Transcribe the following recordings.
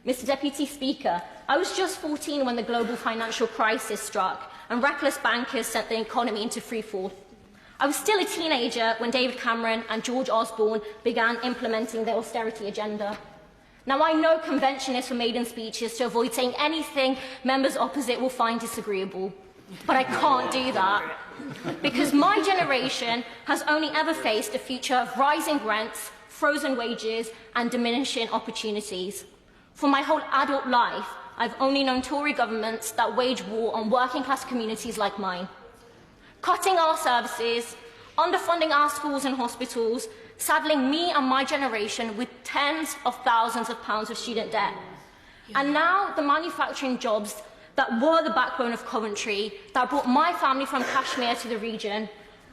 Mr. Deputy Speaker, I was just 14 when the global financial crisis struck and reckless bankers sent the economy into freefall. I was still a teenager when David Cameron and George Osborne began implementing their austerity agenda. Now, I know convention is for maiden speeches to avoid saying anything members opposite will find disagreeable, but I can't do that because my generation has only ever faced a future of rising rents, frozen wages and diminishing opportunities. For my whole adult life, I've only known Tory governments that wage war on working class communities like mine. Cutting our services, underfunding our schools and hospitals, saddling me and my generation with tens of thousands of pounds of student debt. And now the manufacturing jobs that were the backbone of Coventry, that brought my family from Kashmir to the region,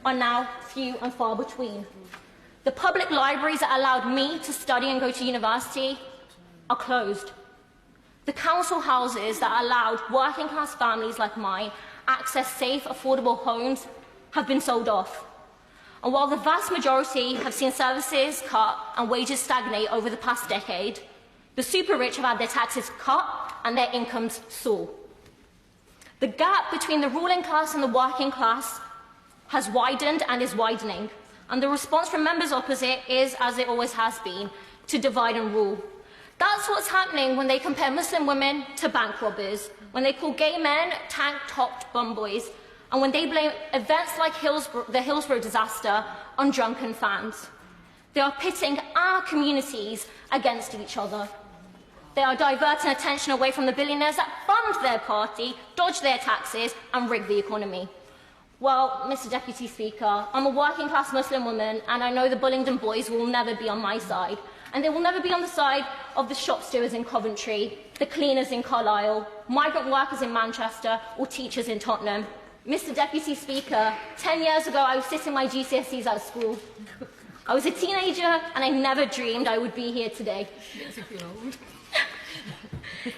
are now few and far between. The public libraries that allowed me to study and go to university are closed. The council houses that allowed working class families like mine access safe, affordable homes have been sold off. And while the vast majority have seen services cut and wages stagnate over the past decade, the super rich have had their taxes cut and their incomes soar. The gap between the ruling class and the working class has widened and is widening. And the response from members opposite is, as it always has been, to divide and rule. That's what's happening when they compare Muslim women to bank robbers, when they call gay men tank-topped bum boys, and when they blame events like the Hillsborough disaster on drunken fans. They are pitting our communities against each other. They are diverting attention away from the billionaires that fund their party, dodge their taxes, and rig the economy. Well, Mr. Deputy Speaker, I'm a working-class Muslim woman, and I know the Bullingdon boys will never be on my side. And they will never be on the side of the shop stewards in Coventry, the cleaners in Carlisle, migrant workers in Manchester, or teachers in Tottenham. Mr. Deputy Speaker, 10 years ago I was sitting my GCSEs at school. I was a teenager and I never dreamed I would be here today.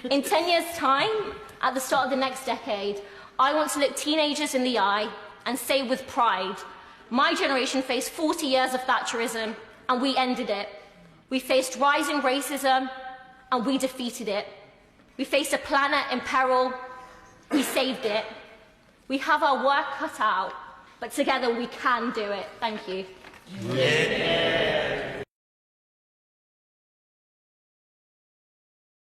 In 10 years' time, at the start of the next decade, I want to look teenagers in the eye and say with pride, my generation faced 40 years of Thatcherism and we ended it. We faced rising racism and we defeated it. We faced a planet in peril, we saved it. We have our work cut out, but together we can do it. Thank you. Yeah.